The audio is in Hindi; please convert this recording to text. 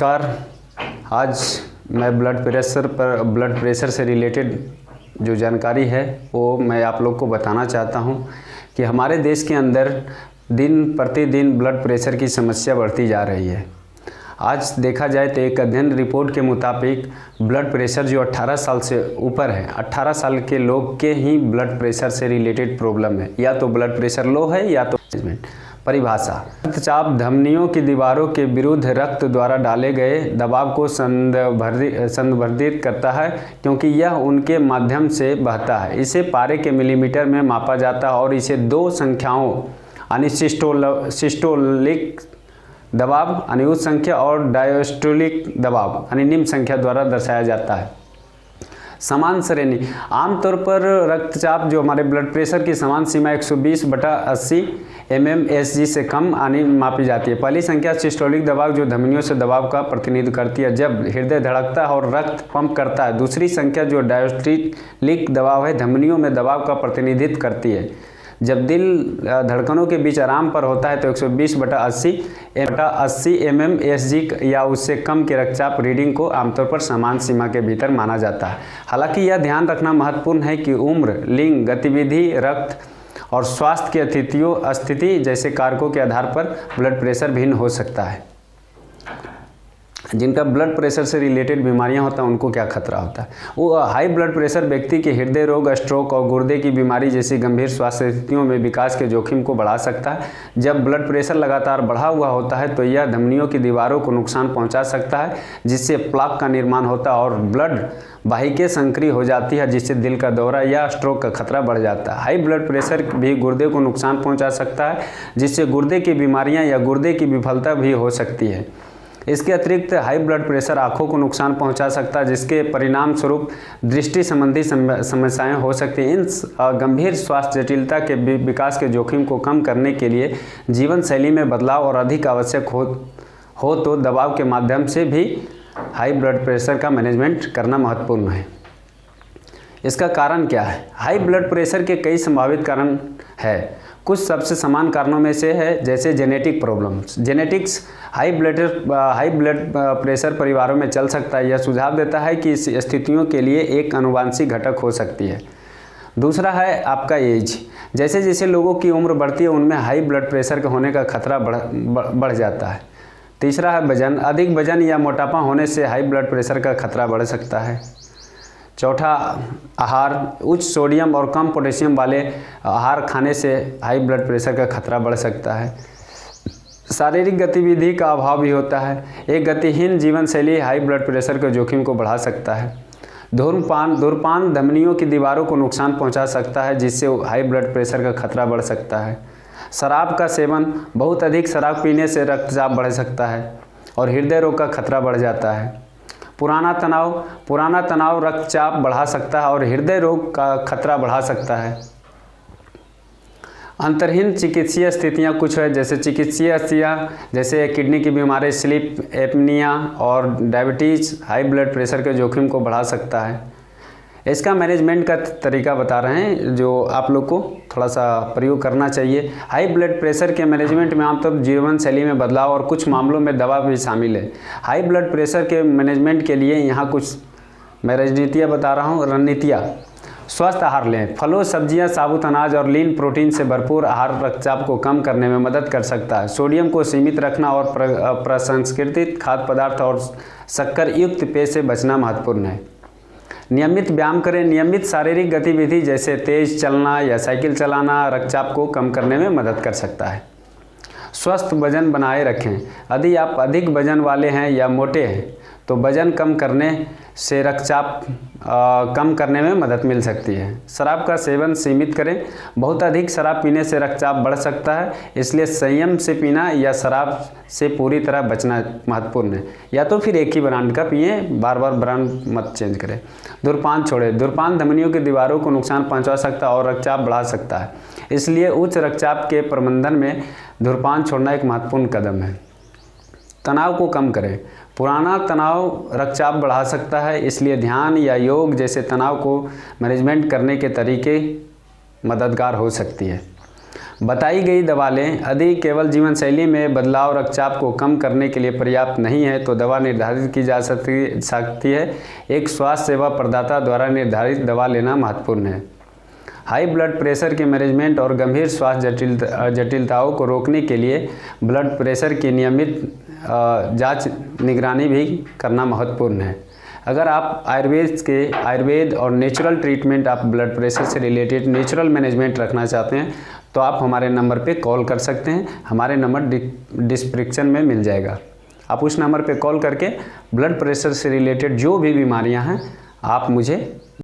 नमस्कार। आज मैं ब्लड प्रेशर से रिलेटेड जो जानकारी है वो मैं आप लोग को बताना चाहता हूं कि हमारे देश के अंदर दिन प्रतिदिन ब्लड प्रेशर की समस्या बढ़ती जा रही है। आज देखा जाए तो एक अध्ययन रिपोर्ट के मुताबिक ब्लड प्रेशर जो 18 साल से ऊपर है, 18 साल के लोग के ही ब्लड प्रेशर से रिलेटेड प्रॉब्लम है। या तो ब्लड प्रेशर लो है या तो परिभाषा रक्तचाप धमनियों की दीवारों के विरुद्ध रक्त द्वारा डाले गए दबाव को संदर्भित करता है, क्योंकि यह उनके माध्यम से बहता है। इसे पारे के मिलीमीटर में मापा जाता है और इसे दो संख्याओं यानी सिस्टोलिक दबाव यानी उच्च संख्या और डायस्टोलिक दबाव यानी निम्न संख्या द्वारा दर्शाया जाता है। समान श्रेणी आमतौर पर रक्तचाप जो हमारे ब्लड प्रेशर की समान सीमा 120/80 mmHg से कम यानी मापी जाती है। पहली संख्या सिस्टोलिक दबाव जो धमनियों से दबाव का प्रतिनिधित्व करती है जब हृदय धड़कता है और रक्त पंप करता है। दूसरी संख्या जो डायस्टोलिक दबाव है धमनियों में दबाव का प्रतिनिधित्व करती है जब दिल धड़कनों के बीच आराम पर होता है। तो 120/80 mmHg या उससे कम के रक्तचाप रीडिंग को आमतौर पर समान सीमा के भीतर माना जाता है। हालांकि यह ध्यान रखना महत्वपूर्ण है कि उम्र, लिंग, गतिविधि, रक्त और स्वास्थ्य की स्थिति जैसे कारकों के आधार पर ब्लड प्रेशर भिन्न हो सकता है। जिनका ब्लड प्रेशर से रिलेटेड बीमारियां होता हैं उनको क्या खतरा होता है। वो हाई ब्लड प्रेशर व्यक्ति के हृदय रोग, स्ट्रोक और गुर्दे की बीमारी जैसी गंभीर स्वास्थ्य स्थितियों में विकास के जोखिम को बढ़ा सकता है। जब ब्लड प्रेशर लगातार बढ़ा हुआ होता है तो यह धमनियों की दीवारों को नुकसान पहुंचा सकता है, जिससे प्लाक का निर्माण होता है और ब्लड वाहिकाएं संकरी हो जाती है, जिससे दिल का दौरा या स्ट्रोक का खतरा बढ़ जाता है। हाई ब्लड प्रेशर भी गुर्दे को नुकसान पहुँचा सकता है, जिससे गुर्दे की बीमारियाँ या गुर्दे की विफलता भी हो सकती है। इसके अतिरिक्त हाई ब्लड प्रेशर आँखों को नुकसान पहुंचा सकता है, जिसके परिणाम स्वरूप दृष्टि संबंधी समस्याएं हो सकती हैं। इन गंभीर स्वास्थ्य जटिलता के विकास के जोखिम को कम करने के लिए जीवन शैली में बदलाव और अधिक आवश्यक हो तो दबाव के माध्यम से भी हाई ब्लड प्रेशर का मैनेजमेंट करना महत्वपूर्ण है। इसका कारण क्या है? हाई ब्लड प्रेशर के कई संभावित कारण है। कुछ सबसे समान कारणों में से है जैसे genetic problems. Genetics high blood pressure परिवारों में चल सकता है। यह सुझाव देता है कि इस स्थितियों के लिए एक आनुवंशिक घटक हो सकती है। दूसरा है आपका एज। जैसे जैसे लोगों की उम्र बढ़ती है उनमें हाई ब्लड प्रेशर के होने का खतरा बढ़ जाता है। तीसरा है वजन। अधिक वजन या मोटापा होने से हाई ब्लड प्रेशर का खतरा बढ़ सकता है। चौथा आहार। उच्च सोडियम और कम पोटेशियम वाले आहार खाने से हाई ब्लड प्रेशर का खतरा बढ़ सकता है। शारीरिक गतिविधि का अभाव भी होता है। एक गतिहीन जीवन शैली हाई ब्लड प्रेशर के जोखिम को बढ़ा सकता है। धूम्रपान धमनियों की दीवारों को नुकसान पहुंचा सकता है, जिससे हाई ब्लड प्रेशर का खतरा बढ़ सकता है। शराब का सेवन। बहुत अधिक शराब पीने से रक्तचाप बढ़ सकता है और हृदय रोग का खतरा बढ़ जाता है। पुराना तनाव रक्तचाप बढ़ा सकता है और हृदय रोग का खतरा बढ़ा सकता है। अंतर्हीन चिकित्सीय स्थितियां कुछ है जैसे जैसे किडनी की बीमारी, स्लीप एपनिया और डायबिटीज़ हाई ब्लड प्रेशर के जोखिम को बढ़ा सकता है। इसका मैनेजमेंट का तरीका बता रहे हैं जो आप लोग को थोड़ा सा प्रयोग करना चाहिए। हाई ब्लड प्रेशर के मैनेजमेंट में आमतौर जीवन शैली में बदलाव और कुछ मामलों में दवा भी शामिल है। हाई ब्लड प्रेशर के मैनेजमेंट के लिए यहाँ कुछ मैं रणनीतियाँ बता रहा हूँ। रणनीतियाँ: स्वस्थ आहार लें। फलों, सब्जियां, साबुत अनाज और लीन प्रोटीन से भरपूर आहार रक्तचाप को कम करने में मदद कर सकता है। सोडियम को सीमित रखना और प्रसंस्कृत खाद्य पदार्थ और शक्कर युक्त पेय से बचना महत्वपूर्ण है। नियमित व्यायाम करें। नियमित शारीरिक गतिविधि जैसे तेज चलना या साइकिल चलाना रक्तचाप को कम करने में मदद कर सकता है। स्वस्थ वजन बनाए रखें। यदि आप अधिक वजन वाले हैं या मोटे हैं तो वजन कम करने से रक्तचाप कम करने में मदद मिल सकती है। शराब का सेवन सीमित करें। बहुत अधिक शराब पीने से रक्तचाप बढ़ सकता है, इसलिए संयम से पीना या शराब से पूरी तरह बचना महत्वपूर्ण है। या तो फिर एक ही ब्रांड का पिए, बार बार ब्रांड मत चेंज करें। धूम्रपान छोड़ें। धूम्रपान धमनियों की दीवारों को नुकसान पहुंचा सकता है और रक्तचाप बढ़ा सकता है, इसलिए उच्च रक्तचाप के प्रबंधन में धूम्रपान छोड़ना एक महत्वपूर्ण कदम है। तनाव को कम करें। पुराना तनाव रक्तचाप बढ़ा सकता है, इसलिए ध्यान या योग जैसे तनाव को मैनेजमेंट करने के तरीके मददगार हो सकती है। बताई गई दवा लें। यदि केवल जीवन शैली में बदलाव रक्तचाप को कम करने के लिए पर्याप्त नहीं है तो दवा निर्धारित की जा सकती है। एक स्वास्थ्य सेवा प्रदाता द्वारा निर्धारित दवा लेना महत्वपूर्ण है। हाई ब्लड प्रेशर के मैनेजमेंट और गंभीर स्वास्थ्य जटिलताओं को रोकने के लिए ब्लड प्रेशर की नियमित जांच निगरानी भी करना महत्वपूर्ण है। अगर आप आयुर्वेद और नेचुरल ट्रीटमेंट, आप ब्लड प्रेशर से रिलेटेड नेचुरल मैनेजमेंट रखना चाहते हैं तो आप हमारे नंबर पे कॉल कर सकते हैं। हमारे नंबर डिस्क्रिप्शन में मिल जाएगा। आप उस नंबर पे कॉल करके ब्लड प्रेशर से रिलेटेड जो भी बीमारियां हैं आप मुझे